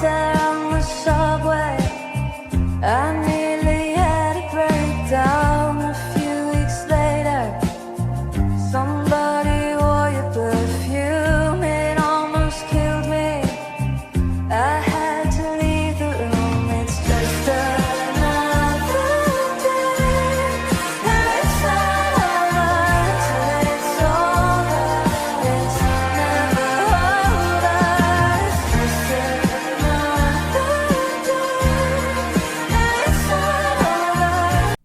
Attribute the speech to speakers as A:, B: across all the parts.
A: There on the subway, I nearly had a breakdown. A few weeks later, somebody wore your perfume. It almost killed me. I had to leave the room. It's just another day, and it's not over till it's over. It's never over. It's just another day, and it's not over.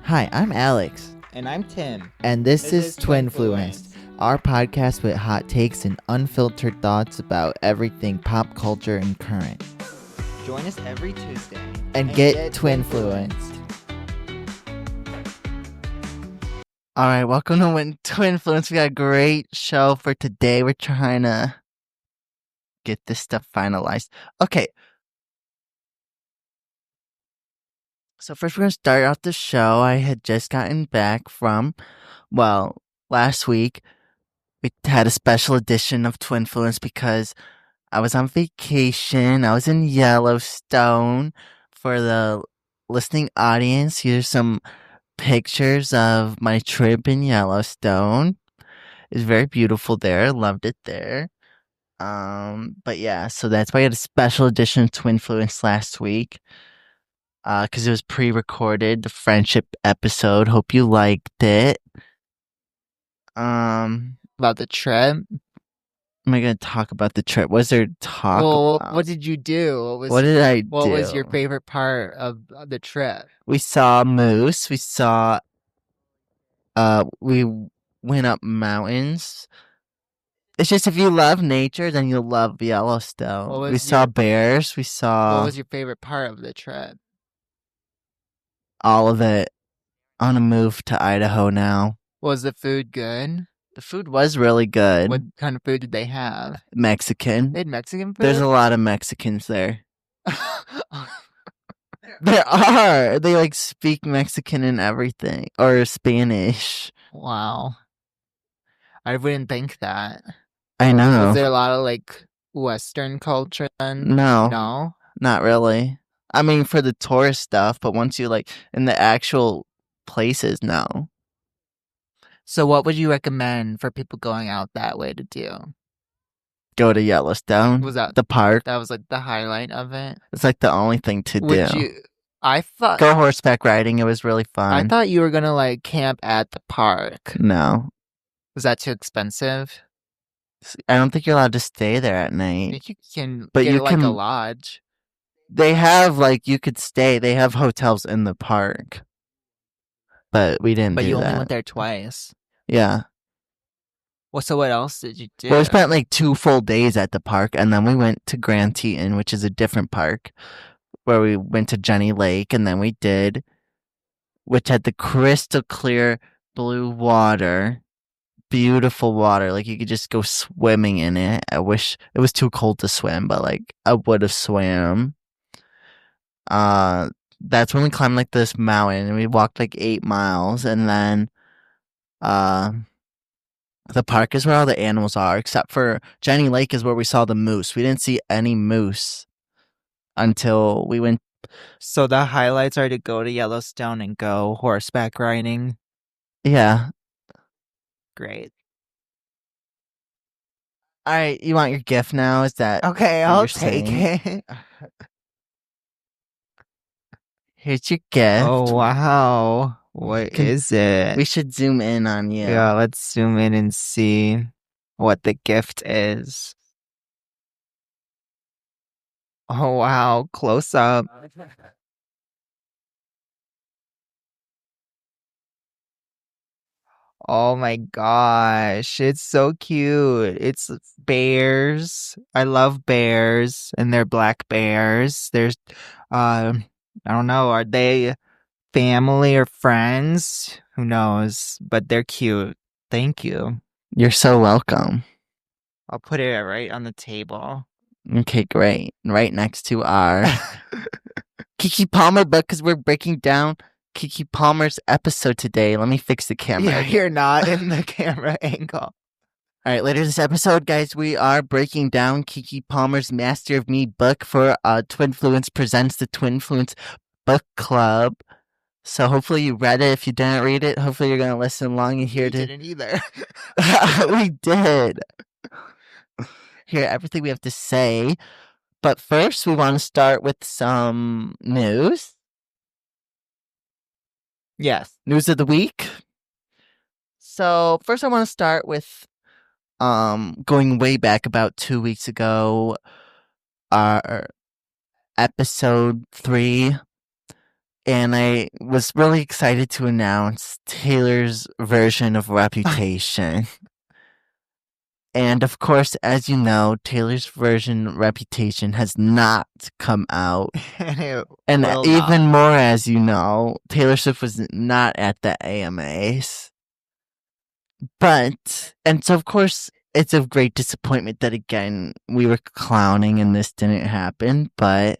B: Hi, I'm Alex,
C: And I'm Tim.
B: and this is Twinfluenced, our podcast with hot takes and unfiltered thoughts about everything pop culture and current.
C: Join us every Tuesday.
B: And get Twinfluenced. Alright, welcome to Twinfluenced. We got a great show for today. We're trying to get this stuff finalized. Okay. So first we're going to start off the show. I had just gotten back from, last week we had a special edition of Twinfluence because I was on vacation. I was in Yellowstone. For the listening audience, here's some pictures of my trip in Yellowstone. It's very beautiful there. Loved it there. But yeah, so that's why I had a special edition of Twinfluence last week. Because it was pre-recorded, the friendship episode. Hope you liked it.
C: About the trip.
B: Am I gonna talk about the trip? What was there to talk about?
C: What did you do?
B: What did I do?
C: What was your favorite part of the trip?
B: We saw moose. We saw. We went up mountains. It's just if you love nature, then you'll love Yellowstone. We saw bears. We saw
C: What was your favorite part of the trip?
B: all of it. On a move to Idaho now.
C: Was the food good?
B: The food was really good.
C: What kind of food did they have?
B: Mexican.
C: They had Mexican food?
B: There's a lot of Mexicans there. There are. They speak Mexican and everything. Or Spanish.
C: Wow. I wouldn't think that.
B: I know.
C: Was there a lot of Western culture then?
B: No.
C: No?
B: Not really. I mean, for the tourist stuff, but once you in the actual places, no.
C: So what would you recommend for people going out that way to do?
B: Go to Yellowstone.
C: Was that
B: the park?
C: That was the highlight of it?
B: It's the only thing to do.
C: I thought
B: Go horseback riding. It was really fun.
C: I thought you were gonna camp at the park.
B: No.
C: Was that too expensive?
B: I don't think you're allowed to stay there at
C: I
B: night.
C: think you can
B: But
C: get
B: you
C: a
B: can-
C: lodge.
B: They have you could stay. They have hotels in the park. But we didn't
C: But
B: do
C: you
B: that.
C: only went there twice.
B: Yeah.
C: Well, so what else did you do?
B: Well, we spent 2 full days at the park, and then we went to Grand Teton, which is a different park, where we went to Jenny Lake, and then which had the crystal clear blue water, beautiful water. You could just go swimming in it. I wish it was too cold to swim, but I would have swam. That's when we climbed this mountain, and we walked 8 miles, and then the park is where all the animals are, except for Jenny Lake is where we saw the moose. We didn't see any moose until we went.
C: So the highlights are to go to Yellowstone and go horseback riding.
B: Yeah.
C: Great.
B: All right, you want your gift now? Is that
C: Okay,
B: what
C: I'll
B: you're
C: take
B: saying?
C: it.
B: Here's your gift.
C: Oh wow. What is it?
B: We should zoom in on you.
C: Yeah, let's zoom in and see what the gift is. Oh wow, close up. Oh my gosh, it's so cute. It's bears. I love bears, and they're black bears. There's I don't know, are they family or friends? Who knows? But they're cute. Thank you.
B: You're so welcome.
C: I'll put it right on the table.
B: Okay, great. Right next to our Keke Palmer book, because we're breaking down Keke Palmer's episode today. Let me fix the camera.
C: Yeah, you're not in the camera angle.
B: All right, later this episode, guys, we are breaking down Keke Palmer's Master of Me book for Twinfluence presents the Twinfluenced Book Club. So hopefully you read it. If you didn't read it, hopefully you're going to listen along and hear
C: We didn't either.
B: We did. Hear everything we have to say. But first, we want to start with some news.
C: Yes.
B: News of the week. So first I want to start with going way back about 2 weeks ago, our episode 3, and I was really excited to announce Taylor's version of Reputation. And of course, as you know, Taylor's version Reputation has not come out. And even more, as you know, Taylor Swift was not at the AMAs. But, and so of course, it's a great disappointment that again, we were clowning and this didn't happen. But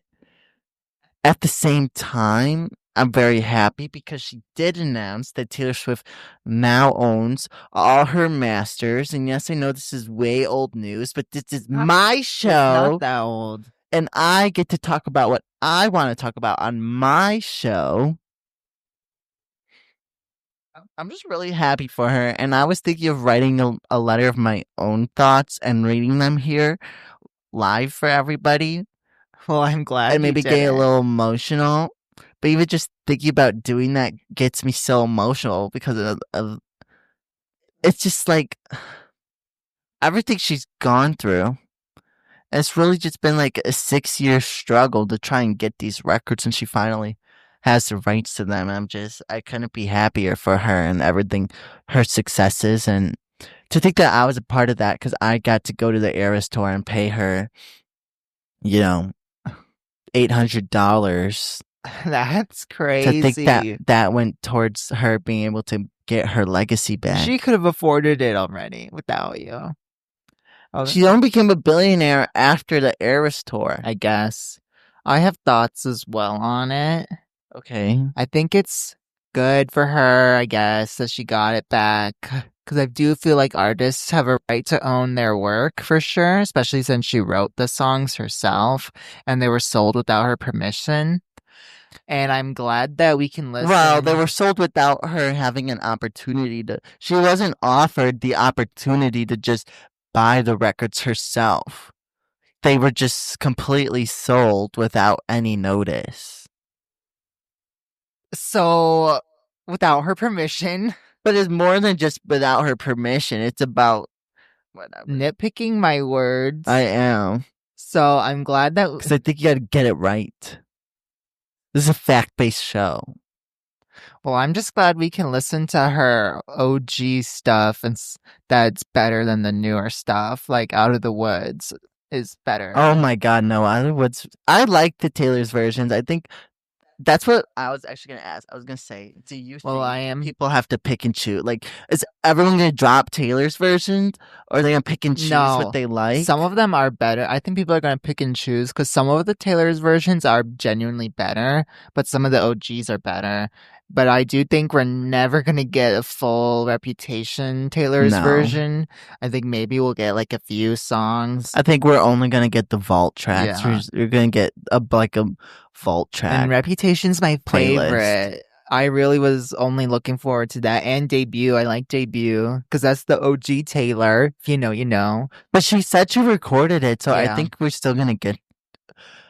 B: at the same time, I'm very happy because she did announce that Taylor Swift now owns all her masters. And yes, I know this is way old news, but this is my show.
C: It's not that old.
B: And I get to talk about what I want to talk about on my show. I'm just really happy for her. And I was thinking of writing a letter of my own thoughts and reading them here live for everybody.
C: Well, I'm glad
B: and maybe get a little emotional. But even just thinking about doing that gets me so emotional because of it's just like everything she's gone through. And it's really just been like a 6-year struggle to try and get these records, and she finally has the rights to them. I couldn't be happier for her and everything, her successes, and to think that I was a part of that because I got to go to the Eras tour and pay her, $800.
C: That's crazy.
B: To think that went towards her being able to get her legacy back.
C: She could have afforded it already without you.
B: She only became a billionaire after the Eras tour,
C: I guess. I have thoughts as well on it.
B: Okay.
C: I think it's good for her, I guess, that she got it back. Because I do feel like artists have a right to own their work for sure, especially since she wrote the songs herself and they were sold without her permission. And I'm glad that we can listen.
B: Well, they were sold without her having an opportunity to. She wasn't offered the opportunity to just buy the records herself. They were just completely sold without any notice.
C: So, without her permission.
B: But it's more than just without her permission. It's about whatever.
C: Nitpicking my words.
B: I am.
C: So, I'm glad that.
B: Because I think you gotta get it right. This is a fact-based show.
C: Well, I'm just glad we can listen to her OG stuff and that's better than the newer stuff. Like Out of the Woods is better.
B: Oh my God, no! Out of the Woods. I like the Taylor's versions. I think that's what I was actually gonna ask. I was gonna say, do you think people have to pick and choose? Like, is everyone gonna drop Taylor's versions, or are they gonna pick and choose what they like?
C: Some of them are better. I think people are gonna pick and choose because some of the Taylor's versions are genuinely better, but some of the OGs are better. But I do think we're never gonna get a full Reputation Taylor's version. I think maybe we'll get like a few songs.
B: I think we're only gonna get the vault tracks.
C: Yeah.
B: You're gonna get a vault track.
C: And Reputation's my
B: playlist.
C: favorite. I really was only looking forward to that. And Debut. I like Debut because that's the OG Taylor. If you know, you know.
B: But she said she recorded it, so I think we're still gonna get.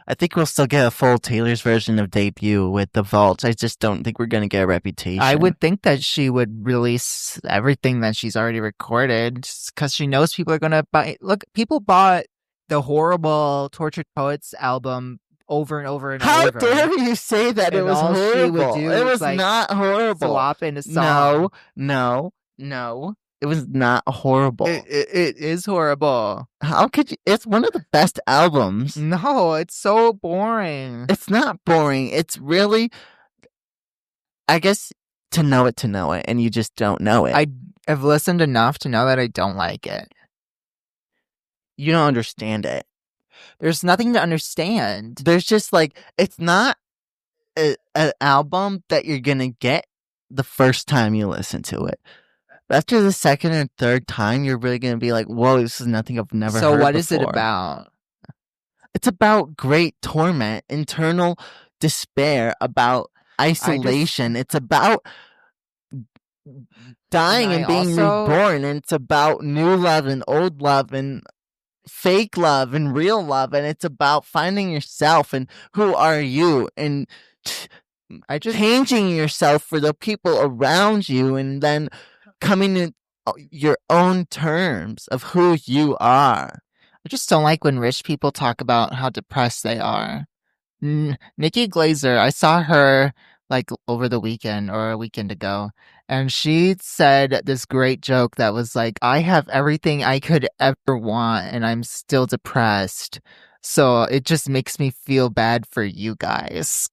B: I think we'll still get a full Taylor's version of Debut with the vaults. I just don't think we're gonna get a Reputation.
C: I would think that she would release everything that she's already recorded because she knows people are gonna buy. Look, people bought the horrible Tortured Poets album over and over and over.
B: How dare you say that?
C: And
B: it was
C: all
B: horrible.
C: she would do
B: It was
C: like
B: not horrible.
C: Swap in a song.
B: No. It was not horrible.
C: It is horrible.
B: How could you? It's one of the best albums.
C: No, it's so boring.
B: It's not boring. It's really, I guess, to know it, and you just don't know it.
C: I've listened enough to know that I don't like it.
B: You don't understand it.
C: There's nothing to understand.
B: There's just like, it's not an album that you're going to get the first time you listen to it. After the second or third time, you're really gonna be like, "Whoa, this is nothing I've never
C: So
B: heard
C: what is it
B: before."
C: about?
B: It's about great torment, internal despair, about isolation. It's about dying
C: I
B: and being
C: also
B: reborn, and it's about new love and old love and fake love and real love, and it's about finding yourself and who are you and
C: I just
B: changing yourself for the people around you, and then coming to your own terms of who you are.
C: I just don't like when rich people talk about how depressed they are. Nikki Glazer, I saw her like over the weekend or a weekend ago, and she said this great joke that was like, I have everything I could ever want, and I'm still depressed. So it just makes me feel bad for you guys.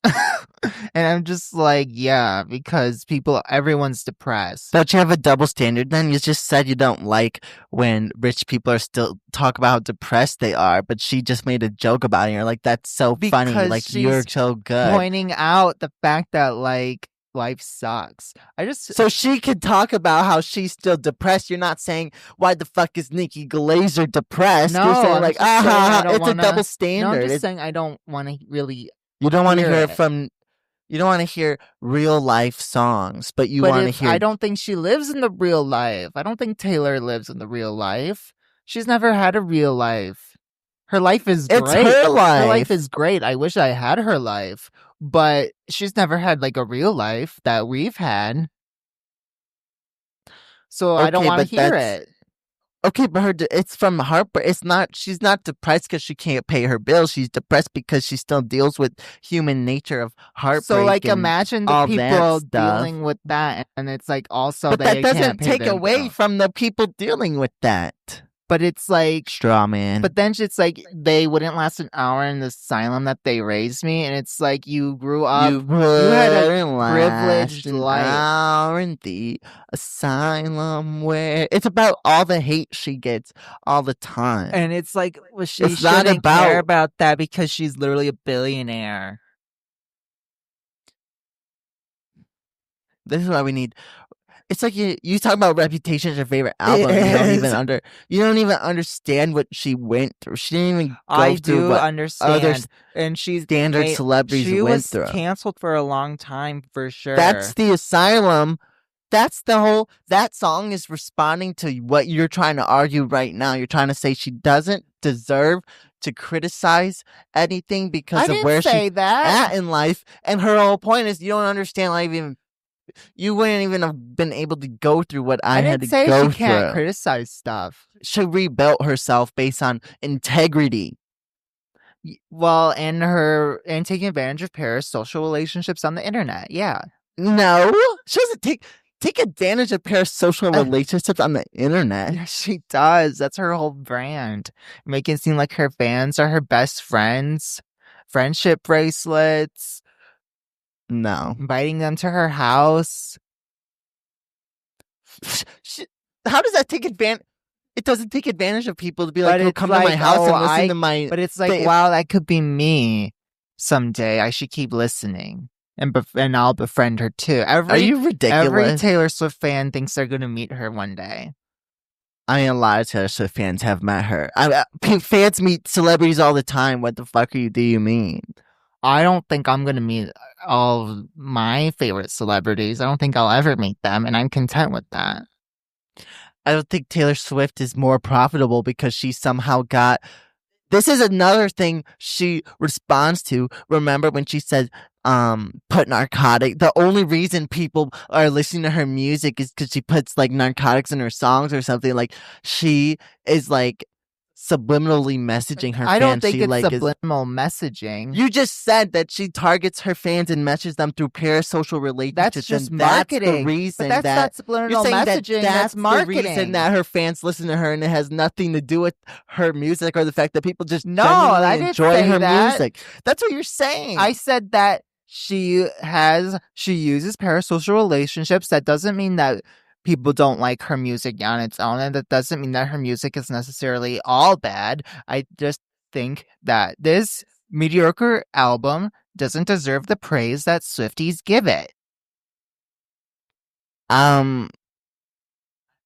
C: And I'm just like, yeah, because everyone's depressed.
B: Don't you have a double standard then? You just said you don't like when rich people are still talk about how depressed they are, but she just made a joke about it. And you're like, that's so funny.
C: Because
B: Like, you're
C: she's
B: so good.
C: pointing out the fact that like life sucks.
B: So she could talk about how she's still depressed. You're not saying, why the fuck is Nikki Glazer depressed?
C: No,
B: You're saying
C: I'm
B: like,
C: just saying I don't
B: it's
C: wanna,
B: a double
C: No,
B: standard.
C: I'm just saying I don't want to really.
B: You don't want to hear
C: hear
B: it
C: it.
B: from, you don't want to hear real life songs, but you
C: But
B: want to
C: if
B: hear.
C: I don't think she lives in the real life. I don't think Taylor lives in the real life. She's never had a real life. Her life is
B: It's
C: great.
B: her life.
C: Her life is great. I wish I had her life, but she's never had like a real life that we've had. So I don't
B: Okay,
C: want to
B: but
C: hear
B: that's-
C: it.
B: Okay, but it's from heartbreak. It's not. She's not depressed because she can't pay her bills. She's depressed because she still deals with human nature of heartbreak.
C: So like,
B: and
C: imagine the
B: all that
C: people
B: stuff.
C: dealing with that, and it's like also
B: But that
C: they
B: doesn't
C: can't pay
B: take
C: their
B: away
C: bill.
B: from the people dealing with that.
C: But it's like,
B: Straw man.
C: but then it's like they wouldn't last an hour in the asylum that they raised me, and it's like you grew up,
B: you
C: had a
B: wouldn't
C: privileged
B: last an
C: life.
B: hour in the asylum where it's about all the hate she gets all the time.
C: And it's like, well, she
B: It's not
C: shouldn't care
B: about-
C: about that because she's literally a billionaire.
B: This is why we need. It's like you talk about Reputation as your favorite album. And you don't even understand what she went through. She didn't even go
C: I
B: through
C: do
B: what
C: understand.
B: other
C: And she's
B: standard celebrities
C: she
B: went
C: was
B: through.
C: canceled for a long time for sure.
B: That's the asylum. That's the whole. That song is responding to what you're trying to argue right now. You're trying to say she doesn't deserve to criticize anything because of where she's at in life. And her whole point is you don't understand life even. You wouldn't even have been able to go through what I had to
C: say
B: go
C: she can't
B: through.
C: criticize stuff.
B: She rebuilt herself based on integrity.
C: Well, and taking advantage of parasocial relationships on the internet. Yeah.
B: No, she doesn't take advantage of parasocial relationships on the internet.
C: Yeah, she does. That's her whole brand. Making it seem like her fans are her best friends. Friendship bracelets.
B: No.
C: Inviting them to her house.
B: How does that take advantage? It doesn't take advantage of people to be like,
C: But
B: come to my house and listen to my.
C: But it's like, wow, that could be me someday. I should keep listening. And I'll befriend her too.
B: Are you ridiculous?
C: Every Taylor Swift fan thinks they're going to meet her one day.
B: I mean, a lot of Taylor Swift fans have met her. Fans meet celebrities all the time. What the fuck do you mean?
C: I don't think I'm going to meet all of my favorite celebrities. I don't think I'll ever meet them, and I'm content with that.
B: I don't think Taylor Swift is more profitable because she somehow got. This is another thing she responds to. Remember when she said, put narcotic. The only reason people are listening to her music is because she puts like narcotics in her songs or something. Like she is like subliminally messaging her fans.
C: I don't think it's
B: like
C: subliminal messaging.
B: You just said that she targets her fans and messages them through parasocial relationships.
C: That's just
B: and
C: marketing.
B: That's the reason
C: but that's not subliminal messaging. That's marketing.
B: The reason that her fans listen to her, and it has nothing to do with her music or the fact that people just enjoy her music. That's what you're saying.
C: I said that she uses parasocial relationships. That doesn't mean that people don't like her music on its own, and that doesn't mean that her music is necessarily all bad. I just think that this mediocre album doesn't deserve the praise that Swifties give it.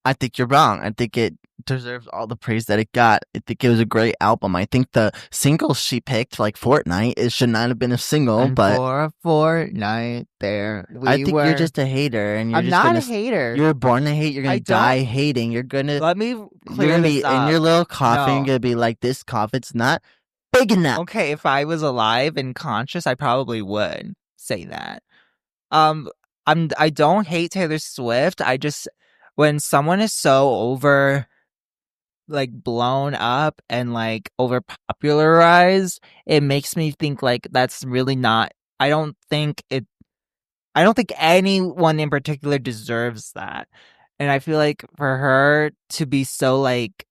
B: I think you're wrong. I think it deserves all the praise that it got. I think it was a great album. I think the single she picked, like Fortnite, it should not have been a single,
C: And
B: but
C: for a fortnight there,
B: I think you're just a hater, and you're
C: I'm
B: just
C: not
B: gonna.
C: a hater.
B: You're born to hate. You're gonna
C: I don't-
B: die hating. You're gonna.
C: Let me
B: You're
C: clear
B: gonna
C: this
B: be
C: up.
B: in your little coffin.
C: No.
B: You're gonna be like, this coffin's not big enough.
C: Okay, if I was alive and conscious, I probably would say that. I don't hate Taylor Swift. I just, when someone is so over, like, blown up and like over popularized, it makes me think like that's really not. I don't think anyone in particular deserves that. And I feel like for her to be so like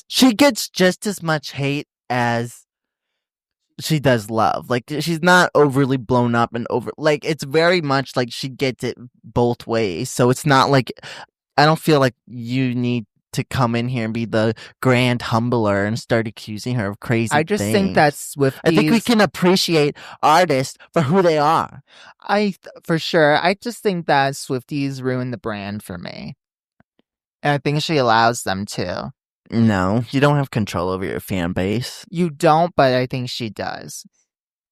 B: She gets just as much hate as she does love. Like, she's not overly blown up and over. Like, it's very much like she gets it both ways. So it's not like, I don't feel like you need to come in here and be the grand humbler and start accusing her of crazy
C: I just
B: things.
C: think that Swifties,
B: I think we can appreciate artists for who they are.
C: For sure. I just think that Swifties ruin the brand for me. And I think she allows them to.
B: No, you don't have control over your fan base.
C: You don't, but I think she does.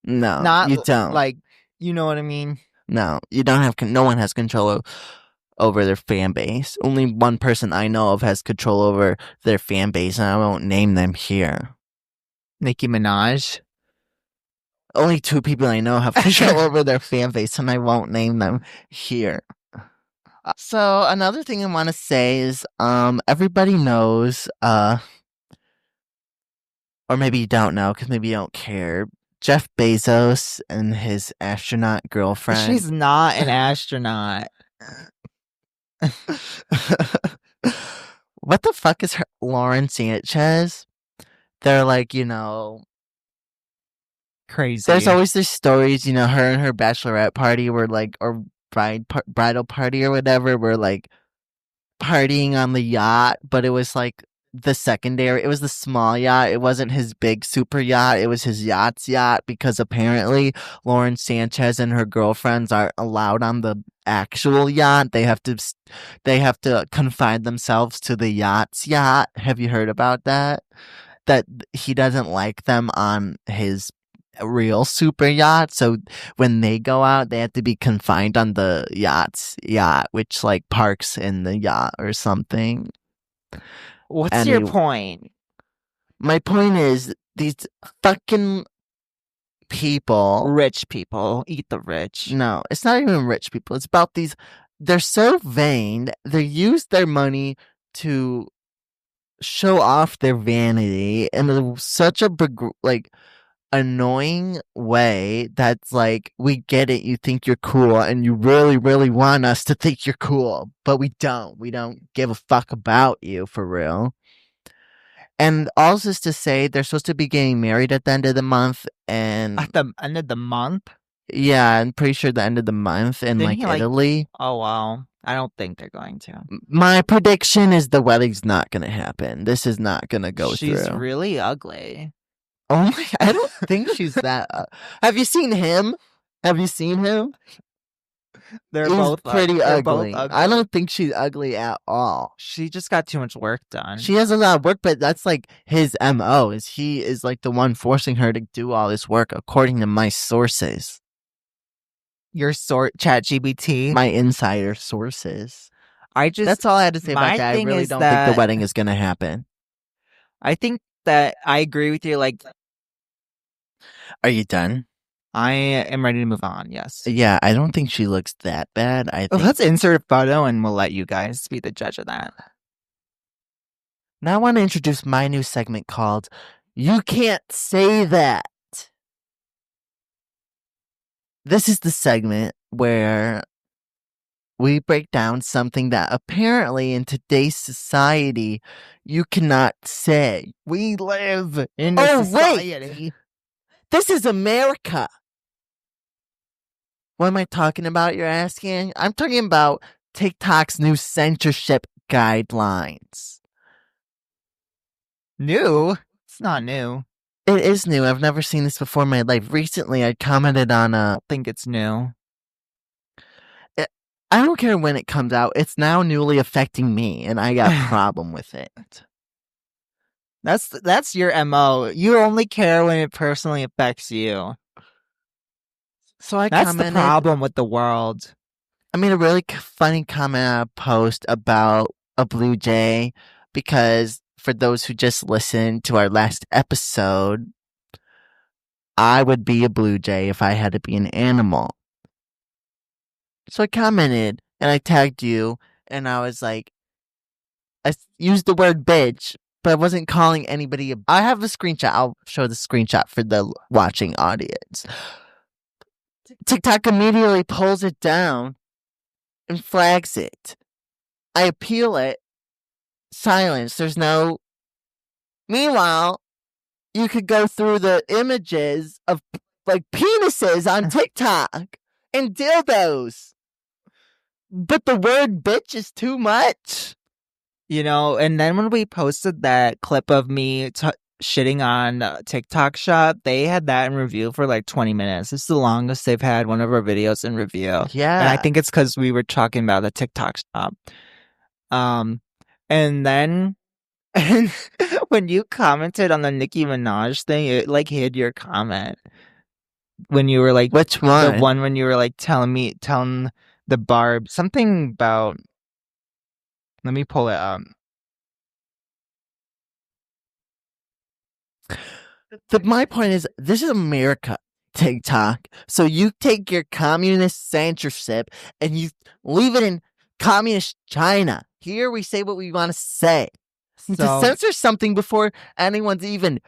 B: No,
C: Not
B: you don't.
C: like, you know what I mean?
B: No, you don't have. No one has control over their fan base. Only one person I know of has control over their fan base, and I won't name them here.
C: Nicki Minaj.
B: Only 2 people I know have control over their fan base, and I won't name them here. So another thing I want to say is, everybody knows, or maybe you don't know, because maybe you don't care. Jeff Bezos and his astronaut girlfriend.
C: She's not an astronaut.
B: What the fuck is Lauren Sanchez? They're like,
C: Crazy.
B: there's always these stories, her and her bachelorette party were like, or bridal party or whatever, were like partying on the yacht, but it was like it was the small yacht. It wasn't his big super yacht. It was his yacht's yacht, because apparently Lauren Sanchez and her girlfriends aren't allowed on the actual yacht. They have to confine themselves to the yacht's yacht. Have you heard about that? That he doesn't like them on his real super yacht, so when they go out, they have to be confined on the yacht's yacht, which like parks in the yacht or something.
C: What's your point?
B: My point is, these fucking people,
C: Rich people eat the rich.
B: no, it's not even rich people. It's about these. They're so vain. They use their money to show off their vanity in such a annoying way that's like, we get it, you think you're cool, and you really, really want us to think you're cool, but we don't give a fuck about you, for real. And all this to say, they're supposed to be getting married at the end of the month, and
C: At the end of the month?
B: yeah, I'm pretty sure the end of the month in
C: Didn't he,
B: Italy.
C: Oh wow, I don't think they're going to.
B: My prediction is the wedding's not gonna happen. This is not gonna go through.
C: She's really ugly.
B: Oh my! I don't think she's that. Have you seen him?
C: They're
B: He's
C: both
B: pretty
C: they're
B: ugly.
C: both ugly.
B: I don't think she's ugly at all.
C: She just got too much work done.
B: She has a lot of work, but that's like his MO. Is he is like the one forcing her to do all this work, according to my sources.
C: Your ChatGPT.
B: My insider sources.
C: That's
B: all I had to say about
C: my
B: that. I
C: thing
B: really
C: is
B: don't think
C: that-
B: the wedding is gonna happen.
C: I think that I agree with you. Like,
B: Are you done?
C: I am ready to move on. Yes.
B: Yeah, I don't think she looks that bad. I think.
C: Let's insert a photo and we'll let you guys be the judge of that.
B: Now I want to introduce my new segment called "You Can't Say That." This is the segment where we break down something that apparently in today's society you cannot say.
C: We live in
B: Oh,
C: a society.
B: This is America. What am I talking about, you're asking? I'm talking about TikTok's new censorship guidelines.
C: New? It's not new.
B: It is new. I've never seen this before in my life. Recently, I commented on
C: I think it's new.
B: I don't care when it comes out. It's now newly affecting me, and I got a problem with it.
C: That's your MO. You only care when it personally affects you.
B: So I
C: That's
B: commented.
C: the problem with the world.
B: I made a really funny comment on a post about a blue jay because for those who just listened to our last episode, I would be a blue jay if I had to be an animal. So I commented and I tagged you and I was like, I used the word bitch, but I wasn't calling anybody. I have a screenshot. I'll show the screenshot for the watching audience. TikTok immediately pulls it down and flags it. I appeal it. Silence. There's no. Meanwhile, you could go through the images of like penises on TikTok and dildos. But the word bitch is too much.
C: And then when we posted that clip of me shitting on TikTok Shop, they had that in review for like 20 minutes. It's the longest they've had one of our videos in review.
B: Yeah.
C: And I think it's because we were talking about the TikTok Shop. And then when you commented on the Nicki Minaj thing, it like hid your comment. When you were like,
B: which one?
C: The one when you were like telling the Barb something about. Let me pull it up.
B: My point is, this is America, TikTok. So you take your communist censorship and you leave it in communist China. Here we say what we want to say. To censor something before anyone's even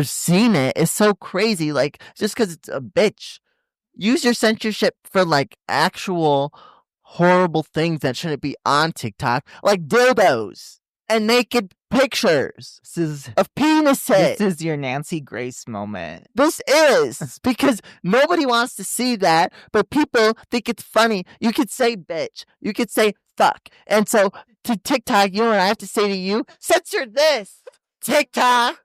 B: seen it is so crazy. Like, just because it's a bitch. Use your censorship for, like, actual horrible things that shouldn't be on TikTok. Like dildos and naked pictures of penises.
C: This is your Nancy Grace moment.
B: This is because nobody wants to see that, but people think it's funny. You could say bitch. You could say fuck. And so to TikTok, you know what I have to say to you? Censor this, TikTok.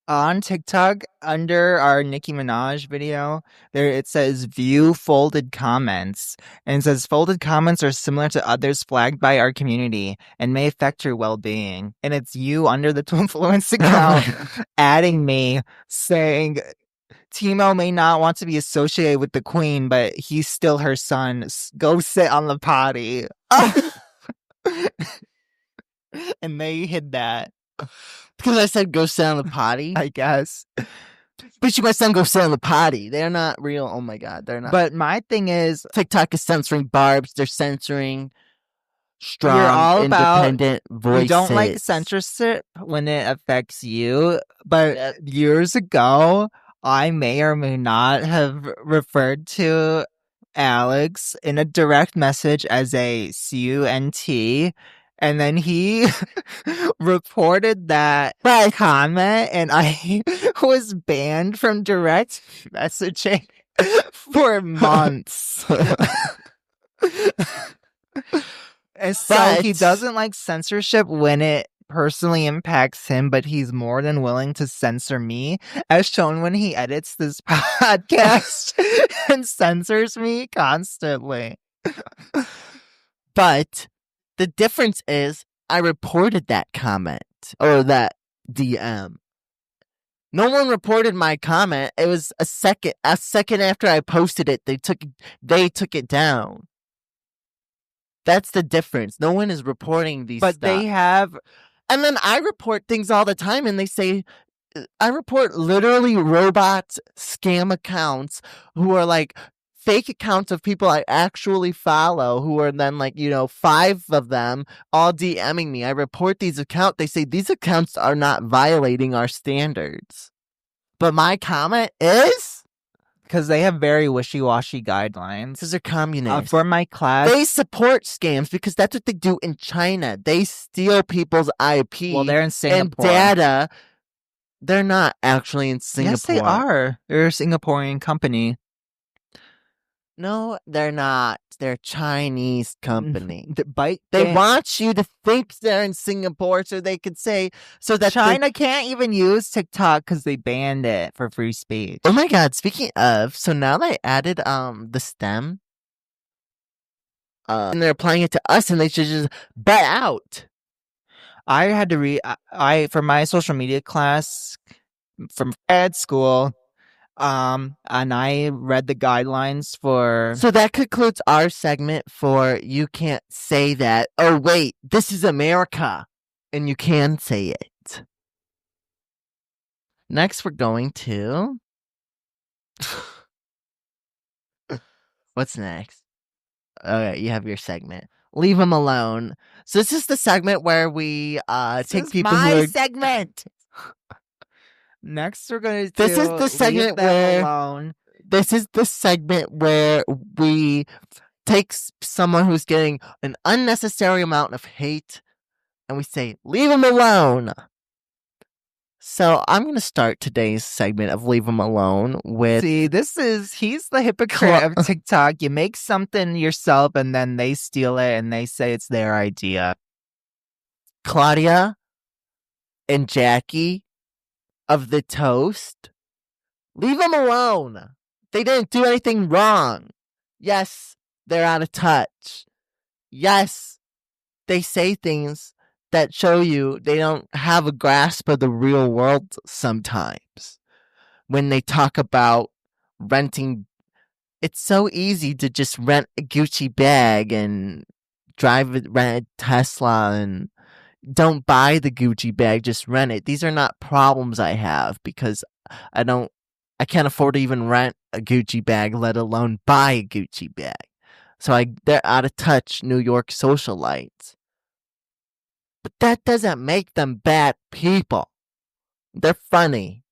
C: On TikTok, under our Nicki Minaj video, there it says view folded comments. And it says folded comments are similar to others flagged by our community and may affect your well-being. And it's you under the Twinfluenced account adding me saying Timo may not want to be associated with the queen, but he's still her son. Go sit on the potty. And they hid that.
B: Because I said go sit on the potty?
C: I guess.
B: But you my son go sit on the potty. They're not real. Oh my God, they're not.
C: But my thing is,
B: TikTok is censoring barbs. They're censoring strong, independent voices.
C: You don't like censorship when it affects you. But years ago, I may or may not have referred to Alex in a direct message as a cunt. And then he reported that comment, and I was banned from direct messaging for months. And so he doesn't like censorship when it personally impacts him, but he's more than willing to censor me, as shown when he edits this podcast and censors me constantly.
B: But the difference is I reported that comment or that DM. No one reported my comment. It was a second after I posted it, they took it down. That's the difference. No one is reporting these stuff.
C: But they have.
B: And then I report things all the time and they say, I report literally robot scam accounts who are like fake accounts of people I actually follow who are then like, 5 of them all DMing me. I report these accounts. They say these accounts are not violating our standards. But my comment is?
C: Because they have very wishy-washy guidelines.
B: Because they're communists.
C: For my class.
B: They support scams because that's what they do in China. They steal people's IP.
C: Well, they're in Singapore.
B: And data. They're not actually in Singapore.
C: Yes, they are. They're a Singaporean company.
B: No, they're not. They're a Chinese company.
C: They
B: want you to think they're in Singapore so they could say so that
C: China can't even use TikTok because they banned it for free speech.
B: Oh my God! Speaking of, so now they added the stem and they're applying it to us, and they should just bet out.
C: I had to read I for my social media class from ed school, and I read the guidelines for.
B: So that concludes our segment for You Can't Say That. Oh, wait, this is America, and you can say it. Next, we're going to. What's next? Okay, you have your segment. Leave them alone. So this is the segment where we take people who are.
C: Segment. Next, we're going to.
B: This is the segment where.
C: Alone.
B: This is the segment where we take someone who's getting an unnecessary amount of hate, and we say, leave them alone. So I'm going to start today's segment of Leave Them Alone with.
C: See, he's the hypocrite of TikTok. You make something yourself and then they steal it and they say it's their idea.
B: Claudia and Jackie of the Toast. Leave them alone. They didn't do anything wrong. Yes, they're out of touch. Yes, they say things that show you they don't have a grasp of the real world sometimes. When they talk about renting, it's so easy to just rent a Gucci bag and rent a Tesla and don't buy the Gucci bag, just rent it. These are not problems I have because I can't afford to even rent a Gucci bag, let alone buy a Gucci bag. So they're out of touch New York socialites. But that doesn't make them bad people. They're funny.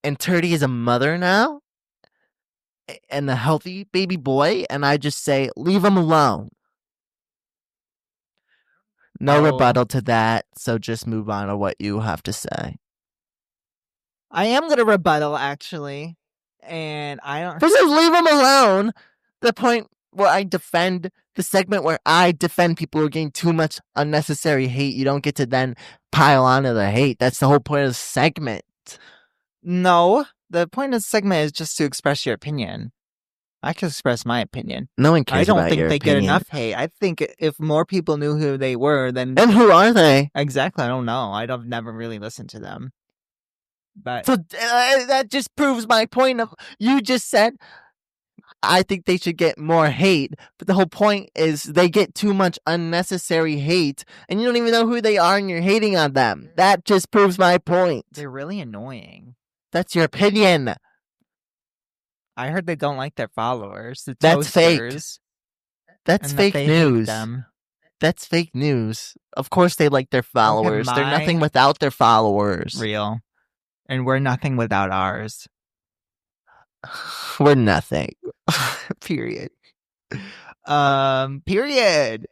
B: And Turdy is a mother now, and a healthy baby boy, and I just say, leave him alone. No rebuttal to that, so just move on to what you have to say.
C: I am going to rebuttal, actually. And I don't.
B: This is leave him alone. The point where I defend the segment where I defend people who are getting too much unnecessary hate. You don't get to then pile onto the hate. That's the whole point of the segment.
C: No, the point of the segment is just to express your opinion. I can express my opinion.
B: No one cares about your opinion.
C: I don't think they get enough hate. I think if more people knew who they were, then.
B: And who are they?
C: Exactly, I don't know. I've never really listened to them. But
B: so that just proves my point of you just said I think they should get more hate, but the whole point is they get too much unnecessary hate and you don't even know who they are and you're hating on them. That just proves my point.
C: They're really annoying.
B: That's your opinion.
C: I heard they don't like their followers. The
B: That's
C: toasters,
B: fake. That's fake news. That's fake news. Of course they like their followers. They're nothing without their followers.
C: Real. And we're nothing without ours.
B: We're nothing.
C: Period. Period.
B: Period.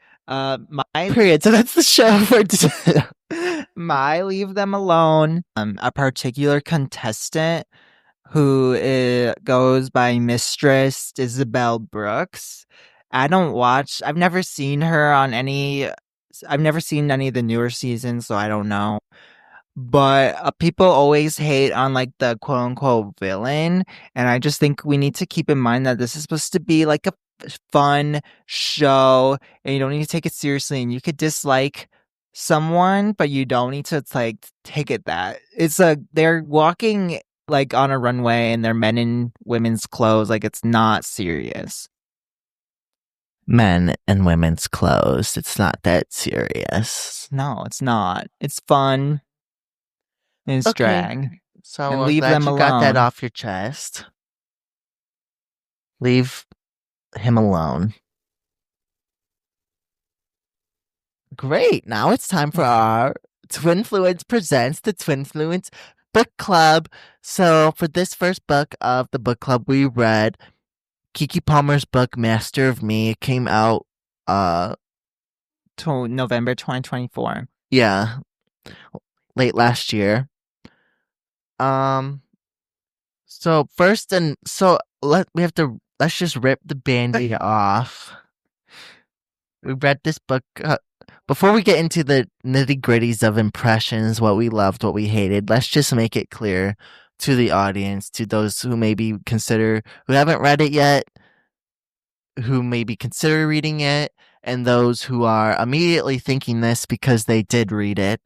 B: So that's the show for today.
C: My Leave Them Alone. A particular contestant who goes by Mistress Isabel Brooks. I've never seen her on I've never seen any of the newer seasons, so I don't know. But people always hate on like the quote unquote villain. And I just think we need to keep in mind that this is supposed to be like a fun show and you don't need to take it seriously. And you could dislike someone, but you don't need to like take it that. They're walking like on a runway and they're men in women's clothes. Like it's not serious.
B: Men and women's clothes. It's not that serious.
C: No, it's not. It's fun. And it's drag.
B: So
C: and leave them alone.
B: Got that off your chest. Leave him alone. Great. Now it's time for our Twinfluence presents the Twinfluenced Book Club. So for this first book of the book club, we read Keke Palmer's book, Master of Me. It came out
C: November 2024.
B: Yeah. Late last year. Let's just rip the Band-Aid off. We read this book before we get into the nitty-gritties of impressions, what we loved, what we hated. Let's just make it clear to the audience, to those who maybe who haven't read it yet, who maybe consider reading it and those who are immediately thinking this because they did read it.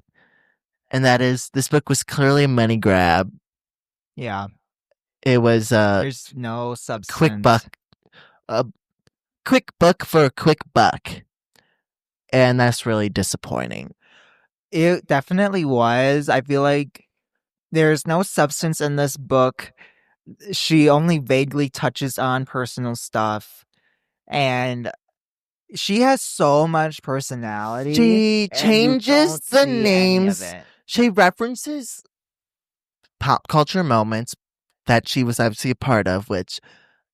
B: And that is, this book was clearly a money grab.
C: Yeah.
B: It was a
C: There's no substance.
B: quick book for a quick buck. And that's really disappointing.
C: It definitely was. I feel like there's no substance in this book. She only vaguely touches on personal stuff. And she has so much personality.
B: She
C: and you
B: changes
C: don't
B: the
C: see any of
B: names.
C: it.
B: She references pop culture moments that she was obviously a part of, which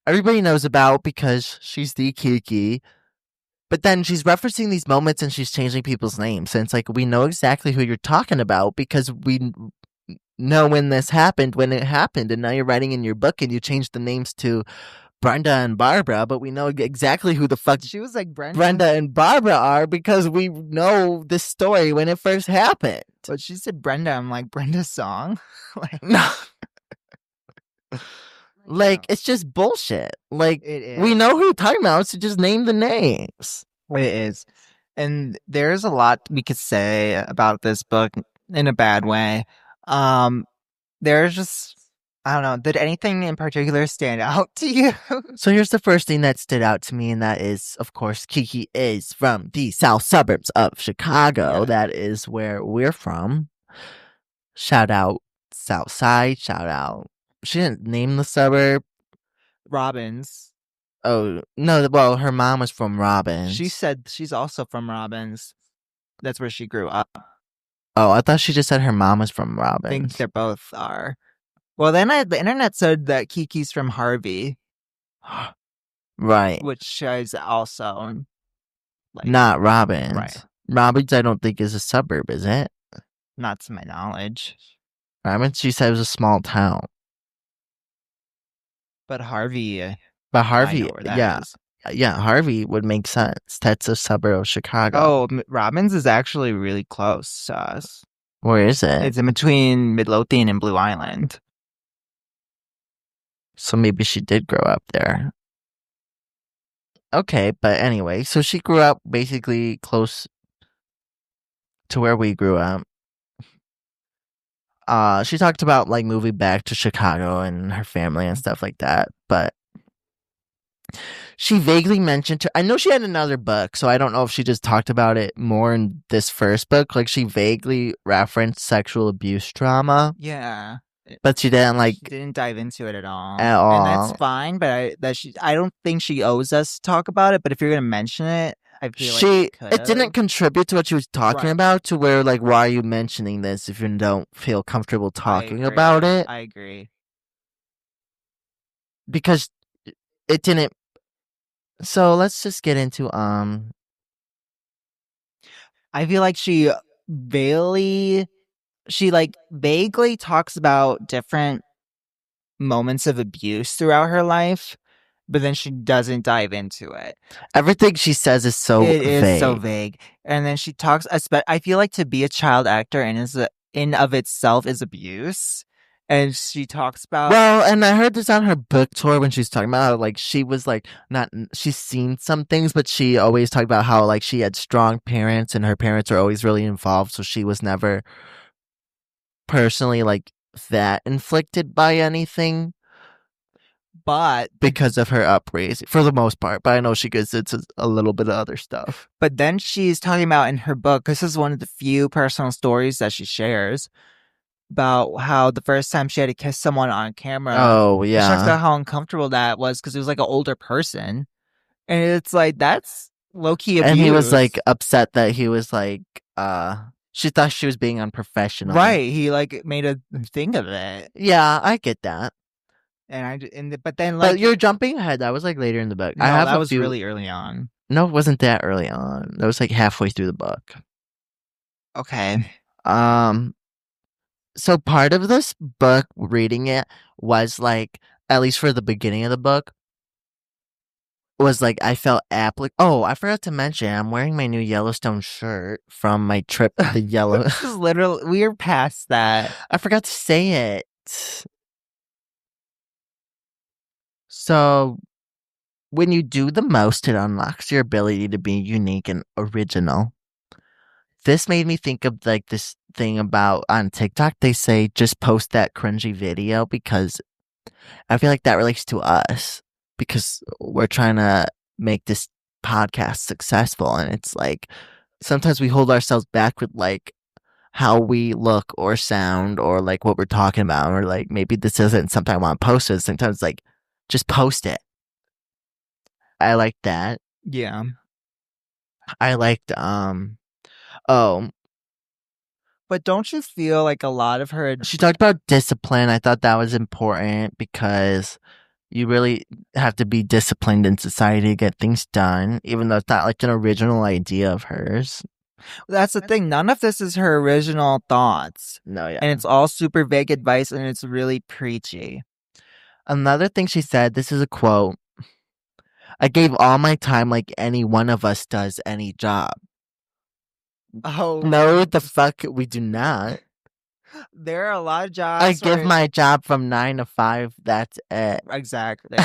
B: everybody knows about because she's the Keke. But then she's referencing these moments and she's changing people's names. And it's like, we know exactly who you're talking about because we know when this happened, when it happened. And now you're writing in your book and you changed the names to Brenda and Barbara, but we know exactly who the fuck
C: She was like
B: Brenda and Barbara are because we know this story when it first happened.
C: But she said Brenda. I'm like, Brenda's song? Like,
B: No. Like, it's just bullshit. Like,
C: it is.
B: we know who you're talking about, so just name the names.
C: It is. And there's a lot we could say about this book in a bad way. There's just, I don't know, did anything in particular stand out to you?
B: So here's the first thing that stood out to me, and that is, of course, Keke is from the south suburbs of Chicago.
C: Yeah.
B: That is where we're from. Shout out Southside, shout out. She didn't name the suburb.
C: Robbins.
B: Oh, no, well, her mom was from Robbins.
C: She said she's also from Robbins. That's where she grew up.
B: Oh, I thought she just said her mom was from Robbins.
C: I think they both are. Well, then the internet said that Kiki's from Harvey.
B: Right.
C: Which is also like,
B: not Robbins.
C: Right.
B: Robbins, I don't think is a suburb, is it?
C: Not to my knowledge.
B: Robbins, she said, was a small town.
C: But Harvey.
B: But Harvey,
C: I know where that
B: yeah.
C: is.
B: Yeah, Harvey would make sense. That's a suburb of Chicago.
C: Oh, Robbins is actually really close to us.
B: Where is it?
C: It's in between Midlothian and Blue Island.
B: So maybe she did grow up there. Okay, but anyway, so she grew up basically close to where we grew up. She talked about like moving back to Chicago and her family and stuff like that, but she vaguely mentioned I know she had another book, so I don't know if she just talked about it more in this first book. Like, she vaguely referenced sexual abuse trauma.
C: Yeah.
B: But she didn't
C: dive into it at all.
B: At all.
C: And that's fine, but I don't think she owes us to talk about it, but if you're going to mention it, I feel like
B: it didn't contribute to what she was talking about, to where, like, why are you mentioning this if you don't feel comfortable talking about it?
C: I agree.
B: Because it didn't. So let's just get into
C: I feel like she vaguely talks about different moments of abuse throughout her life, but then she doesn't dive into it.
B: Everything she says is so vague. It is
C: so vague. And then she talks, I feel like to be a child actor in of itself is abuse. And she talks about...
B: Well, and I heard this on her book tour when she was talking about how, like, she was, like, she's seen some things, but she always talked about how, like, she had strong parents and her parents are always really involved, so she was never personally, like, that inflicted by anything.
C: But...
B: because of her upbringing, for the most part. But I know she gets into a little bit of other stuff.
C: But then she's talking about in her book, this is one of the few personal stories that she shares, about how the first time she had to kiss someone on camera.
B: Oh, yeah.
C: She talks about how uncomfortable that was because it was like an older person. And it's like, that's low-key abuse.
B: And he was like upset that he was like, she thought she was being unprofessional.
C: Right. He like made a thing of it.
B: Yeah, I get that.
C: But then like...
B: But you're jumping ahead. That was like later in the book.
C: No, that was really early on.
B: No, it wasn't that early on. That was like halfway through the book.
C: Okay.
B: So part of this book, reading it, was like, at least for the beginning of the book, was like, I felt Oh, I forgot to mention, I'm wearing my new Yellowstone shirt from my trip to the Yellow.
C: This is literally, we're past that.
B: I forgot to say it. So, when you do the most, it unlocks your ability to be unique and original. This made me think of like this thing about on TikTok. They say just post that cringy video because I feel like that relates to us because we're trying to make this podcast successful. And it's like sometimes we hold ourselves back with like how we look or sound or like what we're talking about. Or like maybe this isn't something I want to post. It. Sometimes like just post it. I like that.
C: Yeah.
B: I liked, oh,
C: But don't you feel like a lot of her
B: she talked about discipline. I thought that was important because you really have to be disciplined in society to get things done, even though it's not like an original idea of hers.
C: That's the thing. None of this is her original thoughts.
B: No, yeah.
C: And it's all super vague advice and it's really preachy.
B: Another thing she said, this is a quote. I gave all my time like any one of us does any job.
C: Oh.
B: No, the fuck, we do not.
C: There are a lot of jobs.
B: I give my job from 9 to 5. That's it.
C: Exactly.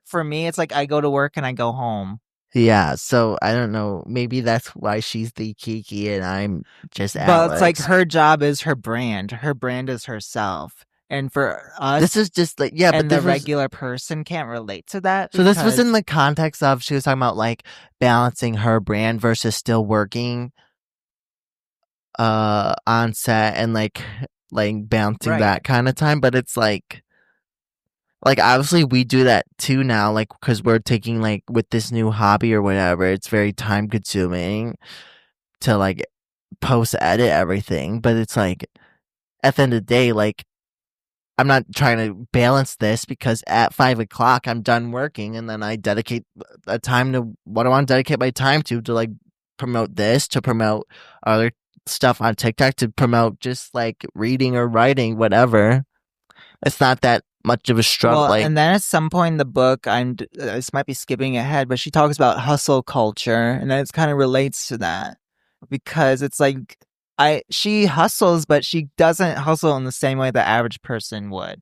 C: For me, it's like I go to work and I go home.
B: Yeah, so I don't know. Maybe that's why she's the Keke and I'm just
C: But
B: Alex.
C: it's like her job is her brand. Her brand is herself. And for us,
B: this is just like, yeah,
C: and
B: but
C: the regular person can't relate to that.
B: So this was in the context of she was talking about like balancing her brand versus still working on set and like balancing that kind of time. But it's like obviously we do that too now, like because we're taking like with this new hobby or whatever, it's very time consuming to like post edit everything. But it's like at the end of the day, like I'm not trying to balance this because at 5 o'clock I'm done working and then I dedicate a time to what I want to dedicate my time to like promote this, to promote other stuff on TikTok, to promote just like reading or writing, whatever. It's not that much of a struggle.
C: Well,
B: like,
C: and then at some point in the book, this might be skipping ahead, but she talks about hustle culture, and then it kind of relates to that because it's like she hustles, but she doesn't hustle in the same way the average person would.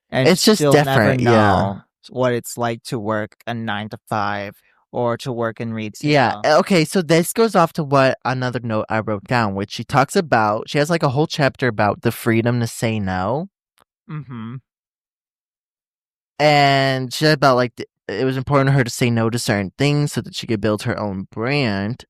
C: And
B: it's just
C: she'll
B: different,
C: never know
B: yeah.
C: what it's like to work a 9 to 5 or to work in retail.
B: Yeah. Okay. So this goes off to what another note I wrote down, which she talks about. She has like a whole chapter about the freedom to say no.
C: Mm-hmm.
B: And she said about like it was important to her to say no to certain things so that she could build her own brand.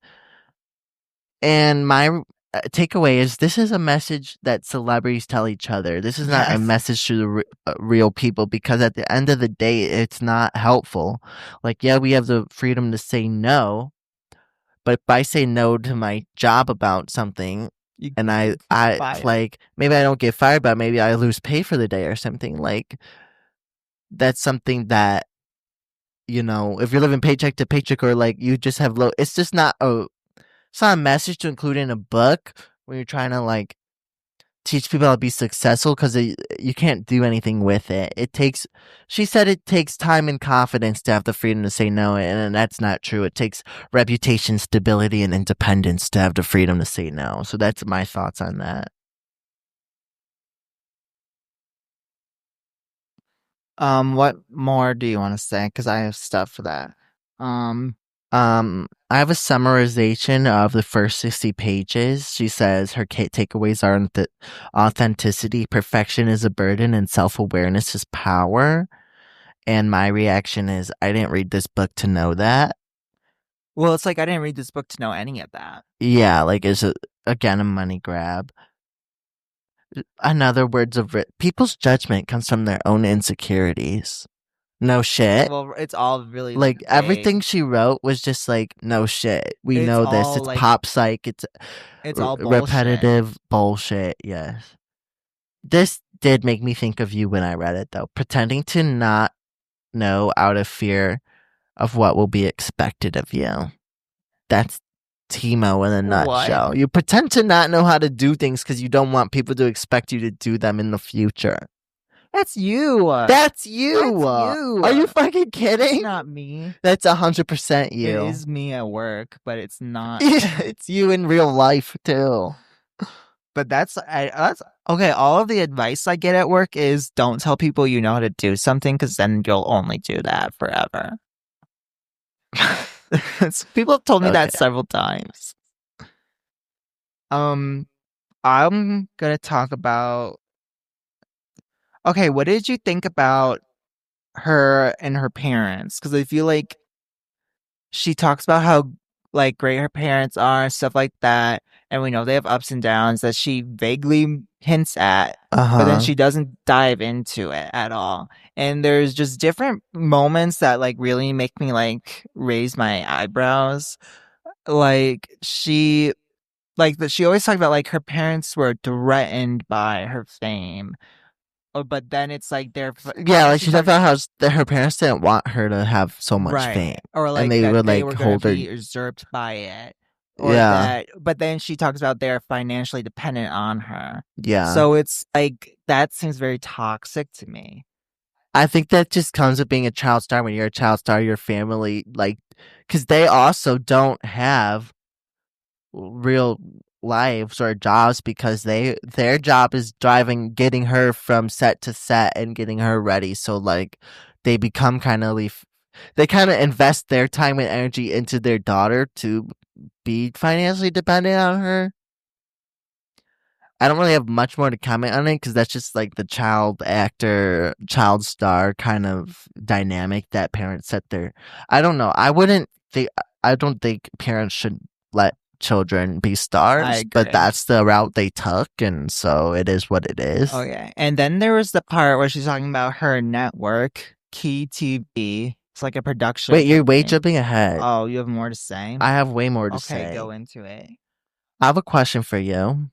B: And my takeaway is this is a message that celebrities tell each other. This is not a message to the real people because at the end of the day, it's not helpful. Like, yeah, we have the freedom to say no, but if I say no to my job about something and I like, maybe I don't get fired, but maybe I lose pay for the day or something. Like, that's something that, you know, if you're living paycheck to paycheck or like you just have low, it's just not it's not a message to include in a book when you're trying to like teach people how to be successful because you can't do anything with it. She said it takes time and confidence to have the freedom to say no, and that's not true. It takes reputation, stability, and independence to have the freedom to say no. So that's my thoughts on that.
C: What more do you want to say? Because I have stuff for that.
B: I have a summarization of the first 60 pages. She says her takeaways are that authenticity, perfection is a burden, and self-awareness is power. And my reaction is, I didn't read this book to know that.
C: Well, it's like I didn't read this book to know any of that.
B: Yeah, like it's again a money grab. In other words, people's judgment comes from their own insecurities. No shit.
C: Well, it's all really
B: like
C: vague.
B: Everything she wrote was just like no shit. We know this. It's like, pop psych. It's
C: all bullshit.
B: Repetitive bullshit. Yes. This did make me think of you when I read it, though. Pretending to not know out of fear of what will be expected of you. That's Timo in a nutshell.
C: What?
B: You pretend to not know how to do things because you don't want people to expect you to do them in the future.
C: That's you.
B: That's you. Are you fucking kidding?
C: It's not me.
B: That's 100% you.
C: It is me at work, but it's not.
B: It's you in real life too.
C: But that's okay. All of the advice I get at work is don't tell people you know how to do something because then you'll only do that forever. People have told me that
B: Okay.
C: several times. I'm gonna talk about. Okay, what did you think about her and her parents? Because I feel like she talks about how like great her parents are and stuff like that, and we know they have ups and downs that she vaguely hints at, but then
B: Uh-huh.
C: she doesn't dive into it at all. And there's just different moments that like really make me like raise my eyebrows. Like she always talked about like her parents were threatened by her fame. But then it's like
B: Yeah, like
C: she
B: she talked
C: talked
B: about how her parents didn't want her to have so much fame.
C: right, or
B: And
C: like
B: they
C: that
B: would
C: they
B: like
C: were gonna
B: hold her.
C: be usurped by it, or
B: Yeah.
C: that. But then she talks about they're financially dependent on her.
B: Yeah.
C: So it's like that seems very toxic to me.
B: I think that just comes with being a child star. When you're a child star, your family, like, because they also don't have real lives or jobs because their job is getting her from set to set and getting her ready. So like, they become they kind of invest their time and energy into their daughter to be financially dependent on her. I don't really have much more to comment on it because that's just like the child actor, child star kind of dynamic that parents set their. I don't know. I don't think parents should let children be
C: I
B: stars, but
C: agree.
B: that's the route they took, and so it is what it is.
C: Okay, and then there was the part where she's talking about her network, Key TV. It's like a production
B: Wait, you're way
C: company.
B: jumping ahead.
C: Oh, you have more to say?
B: I have way more to
C: Okay,
B: say.
C: go into it.
B: I have a question for you.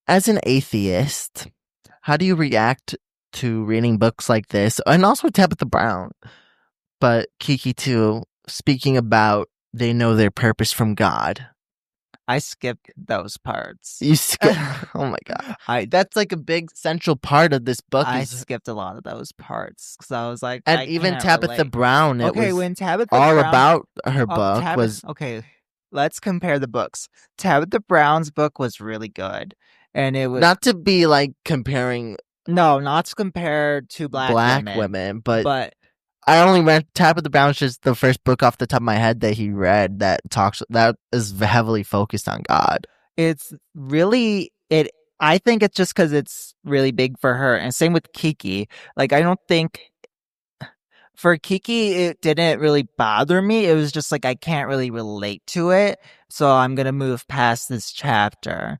B: As an atheist, how do you react to reading books like this, and also Tabitha Brown? But Kiki too, speaking about they know their purpose from God.
C: I skipped those parts.
B: You skip. Oh my god, that's like a big central part of this book.
C: I
B: Is
C: skipped a lot of those parts because I was like,
B: and
C: I
B: even
C: can't
B: Tabitha
C: relate.
B: Brown. It
C: Okay,
B: was
C: when Tabitha
B: all
C: Brown,
B: about her book. Was
C: okay, let's compare the books. Tabitha Brown's book was really good, and it was
B: not to be like comparing
C: no, not to compare to
B: black women, but
C: but
B: I only read Tabitha Brown's just the first book off the top of my head that he read that is heavily focused on God.
C: it's really it. I think it's just because it's really big for her, and same with Kiki. Like, I don't think for Kiki, it didn't really bother me. It was just like I can't really relate to it, so I'm gonna move past this chapter.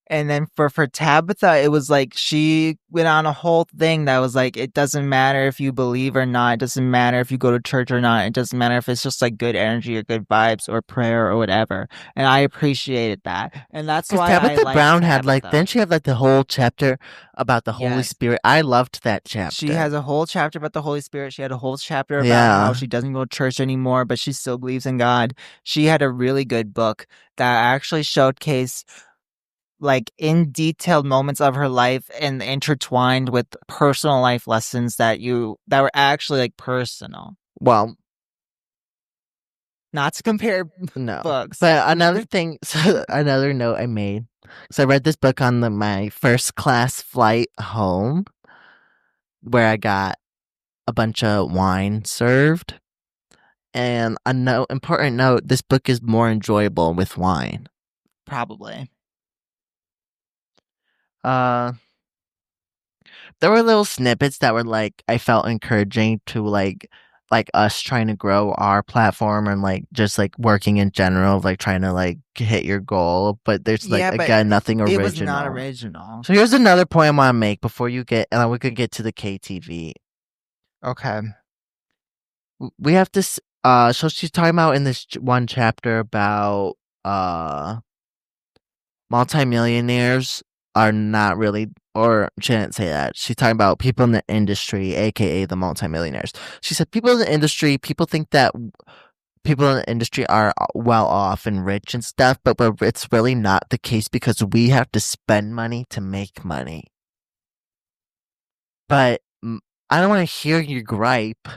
C: And then for Tabitha, it was like she went on a whole thing that was like, it doesn't matter if you believe or not. It doesn't matter if you go to church or not. It doesn't matter if it's just like good energy or good vibes or prayer or whatever. And I appreciated that. And that's
B: Because
C: why I
B: Tabitha
C: like
B: Brown had like,
C: Tabitha.
B: then she had like the whole chapter about the Holy
C: Yes.
B: Spirit. I loved that
C: She
B: chapter.
C: has a whole chapter about the Holy Spirit. She had a whole chapter about
B: Yeah.
C: how she doesn't go to church anymore, but she still believes in God. She had a really good book that actually showcased like in detailed moments of her life and intertwined with personal life lessons that were actually like personal.
B: Well,
C: Not to compare
B: no.
C: books.
B: But another thing, another note I made. So I read this book on my first class flight home, where I got a bunch of wine served. And important note: this book is more enjoyable with wine.
C: Probably.
B: There were little snippets that were like I felt encouraging to like us trying to grow our platform and like just like working in general, like trying to like hit your goal. But there's like
C: Yeah, but
B: again nothing original.
C: It was not original.
B: So here's another point I want to make before you get, and we could get to the KTV.
C: Okay.
B: We have to. So she's talking about in this one chapter about multimillionaires are not really, or she didn't say that. She's talking about people in the industry, aka the multimillionaires. She said people in the industry, people think that people in the industry are well off and rich and stuff, but it's really not the case because we have to spend money to make money. But I don't want to hear your gripe,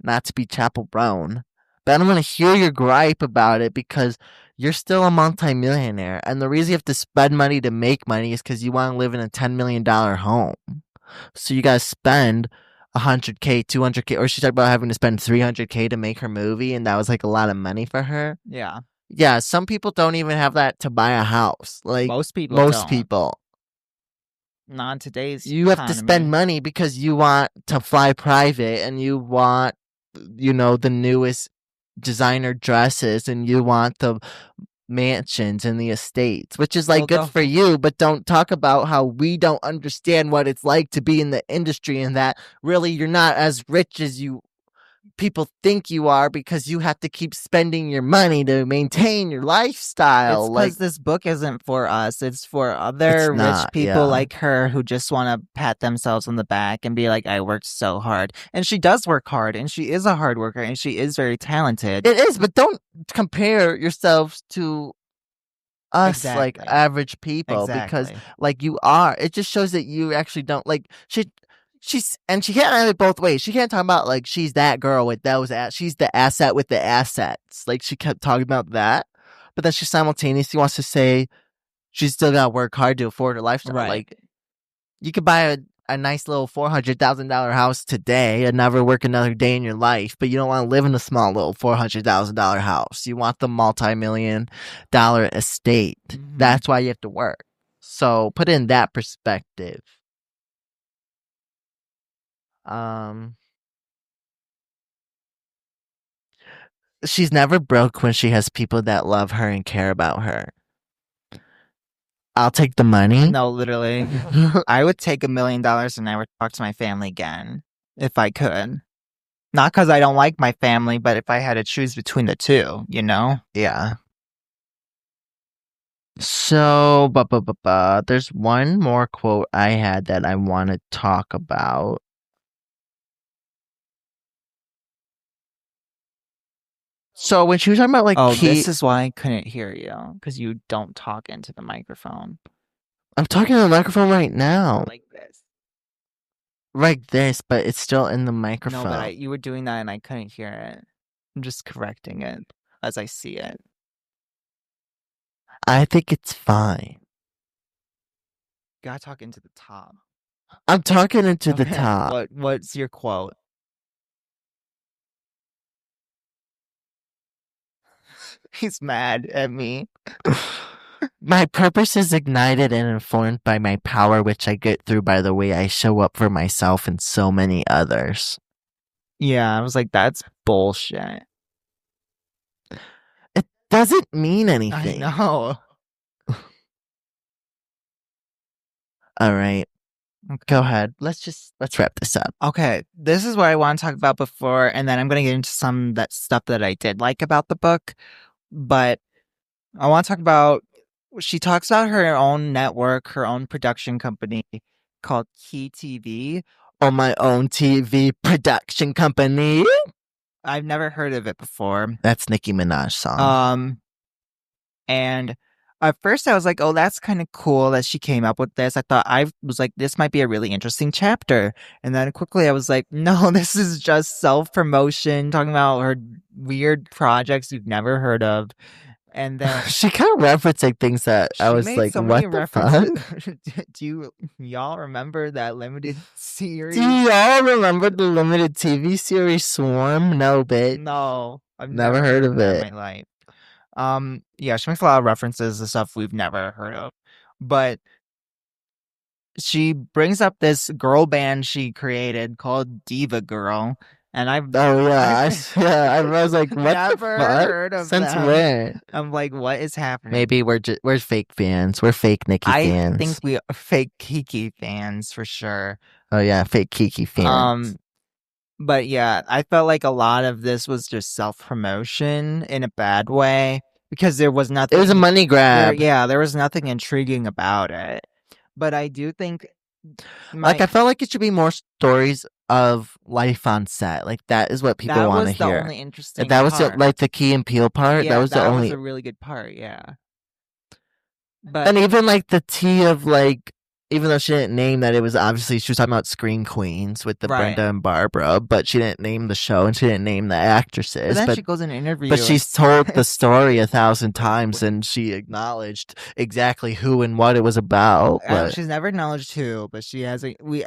B: not to be Chapel Brown, but I don't want to hear your gripe about it because you're still a multimillionaire. And the reason you have to spend money to make money is because you want to live in a $10 million home. So you got to spend $100K, $200K, or she talked about having to spend $300K to make her movie, and that was like a lot of money for her.
C: Yeah.
B: Yeah, some people don't even have that to buy a house. Like
C: Most people
B: most
C: don't.
B: people.
C: Not in today's
B: You have to spend
C: economy.
B: money because you want to fly private and you want, the newest designer dresses and you want the mansions and the estates, which is like
C: Well,
B: good
C: the-
B: for you, but don't talk about how we don't understand what it's like to be in the industry and that really you're not as rich as people think you are because you have to keep spending your money to maintain your lifestyle.
C: It's because this book isn't for us. It's for
B: It's
C: other rich
B: not,
C: people
B: yeah.
C: like her who just want to pat themselves on the back and be like, I worked so hard. And she does work hard, and she is a hard worker, and she is very talented.
B: It is, but don't compare yourselves to us, like
C: Exactly.
B: average people, because
C: Exactly.
B: like you are. It just shows that you actually don't like she's and she can't have it both ways. She can't talk about like she's that girl with those she's the asset with the assets. Like she kept talking about that, but then she simultaneously wants to say she's still got to work hard to afford her lifestyle.
C: Right.
B: Like you could buy a nice little $400,000 house today and never work another day in your life, but you don't want to live in a small little $400,000 house. You want the multi-million-dollar estate.
C: Mhm.
B: That's why you have to work. So put it in that perspective. She's never broke when she has people that love her and care about her. I'll take the money.
C: No, literally. I would take $1 million and never talk to my family again if I could. Not because I don't like my family, but if I had to choose between the two, you know?
B: Yeah. So, there's one more quote I had that I want to talk about. So when she was talking about like
C: this is why I couldn't hear you, because you don't talk into the microphone.
B: I'm talking to the microphone right now.
C: Like this.
B: Like this, but it's still in the
C: No,
B: microphone.
C: but you were doing that and I couldn't hear it. I'm just correcting it as I see it.
B: I think it's fine.
C: You gotta talk into the top.
B: I'm talking into the
C: Okay,
B: top.
C: What's your quote? He's mad at me.
B: My purpose is ignited and informed by my power, which I get through by the way I show up for myself and so many others.
C: Yeah, I was like, that's bullshit.
B: It doesn't mean anything.
C: I know.
B: All right.
C: Okay.
B: Go ahead. Let's wrap this up.
C: Okay, this is what I want to talk about before, and then I'm going to get into some that stuff that I did like about the book. But I want to talk about, she talks about her own network, her own production company called Key TV.
B: On my own TV production company.
C: I've never heard of it before.
B: That's Nicki Minaj's song.
C: And at first I was like, oh, that's kind of cool that she came up with this. I was like, this might be a really interesting chapter. And then quickly I was like, no, this is just self-promotion, talking about her weird projects you've never heard of. And then
B: she kind of referencing things that I was like, what the fuck?
C: Do y'all remember that limited series?
B: Do y'all remember the limited TV series Swarm? No, bitch.
C: No, I've
B: never heard of
C: that
B: it.
C: in my life. Yeah, she makes a lot of references to stuff we've never heard of. But she brings up this girl band she created called Diva Girl. And I
B: was like, what
C: never
B: the fuck?
C: heard of
B: Since
C: them.
B: when?
C: I'm like, what is happening?
B: Maybe we're fake fans. We're fake Nicki fans.
C: I think we are fake Keke fans for sure.
B: Oh yeah, fake Keke fans.
C: But yeah, I felt like a lot of this was just self-promotion in a bad way because there was nothing.
B: It was a money grab.
C: There was nothing intriguing about it. But I do think,
B: I felt like it should be more stories of life on set. Like that is what people want to hear.
C: That was the only interesting.
B: That was like the Key and Peele part.
C: Yeah,
B: that was
C: that was a really good part. Yeah. But
B: and even like the tea of like even though she didn't name that, it was obviously she was talking about Scream Queens with the
C: Right.
B: Brenda and Barbara, but she didn't name the show and she didn't name the actresses.
C: But then she goes in an interview.
B: But she's told the story 1,000 times and she acknowledged exactly who and what it was about. But
C: she's never acknowledged who, but she has we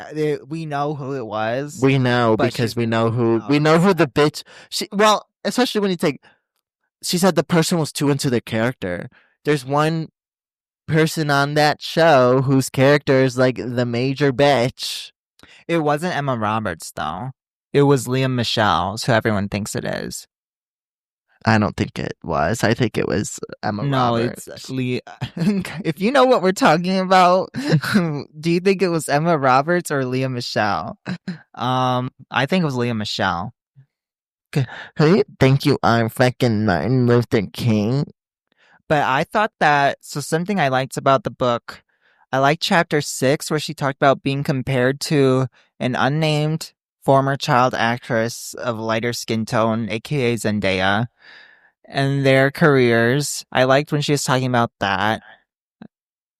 C: know who it was.
B: we know
C: but
B: because
C: she's
B: we know
C: never
B: who the bitch. Especially when you take. She said the person was too into their character. There's one person on that show whose character is like the major bitch.
C: It wasn't Emma Roberts though. It was Liam Michelle's, who everyone thinks it is.
B: I don't think it was. I think it was Emma Roberts.
C: No, it's if you know what we're talking about, do you think it was Emma Roberts or Liam Michelle? I think it was Liam Michelle.
B: Hey, thank you. I'm fucking Martin Luther King.
C: But I thought something I liked about the book, I liked chapter 6 where she talked about being compared to an unnamed former child actress of lighter skin tone, aka Zendaya, and their careers. I liked when she was talking about that.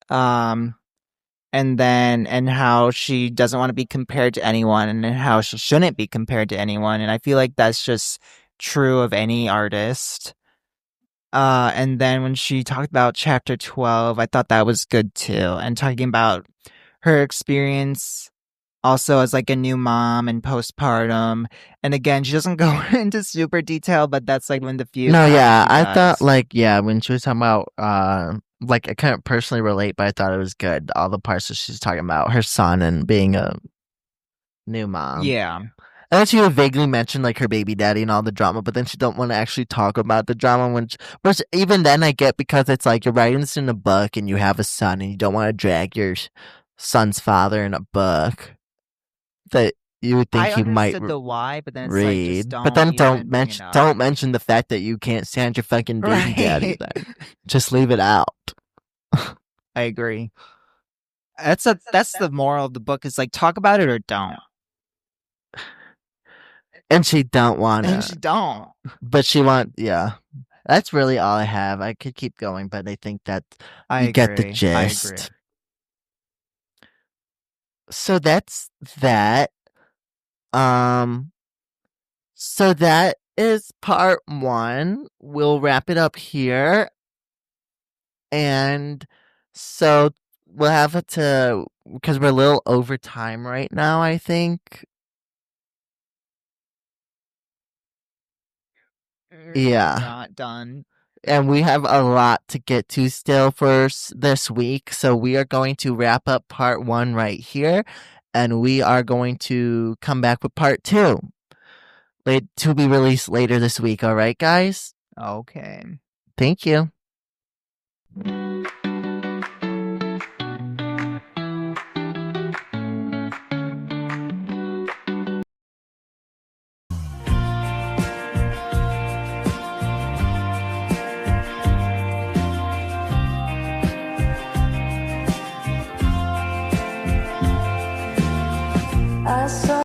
C: And how she doesn't want to be compared to anyone and how she shouldn't be compared to anyone. And I feel like that's just true of any artist. And then when she talked about chapter 12, I thought that was good too. And talking about her experience also as like a new mom and postpartum. And again, she doesn't go into super detail, but that's like when the few.
B: No, yeah, I thought when she was talking about, I couldn't personally relate, but I thought it was good. All the parts that she's talking about her son and being a new mom.
C: Yeah.
B: And then she would vaguely mention like her baby daddy and all the drama, but then she don't want to actually talk about the drama. Which even then I get, because it's like you're writing this in a book and you have a son and you don't want to drag your son's father in a book that you would think you might
C: the why, but then it's
B: read.
C: Like,
B: but then don't mention the fact that you can't stand your fucking baby daddy. Then just leave it out.
C: I agree. That's the moral of the book. Is like talk about it or don't.
B: And she don't want to.
C: And she don't.
B: But she yeah. That's really all I have. I could keep going, but I think that you get the gist.
C: I agree.
B: So that's that. So that is part 1. We'll wrap it up here. And so we'll have it because we're a little over time right now, I think. Yeah.
C: Not done.
B: And we have a lot to get to still for this week. So we are going to wrap up part 1 right here. And we are going to come back with part 2. To be released later this week. All right, guys?
C: Okay.
B: Thank you.
A: I saw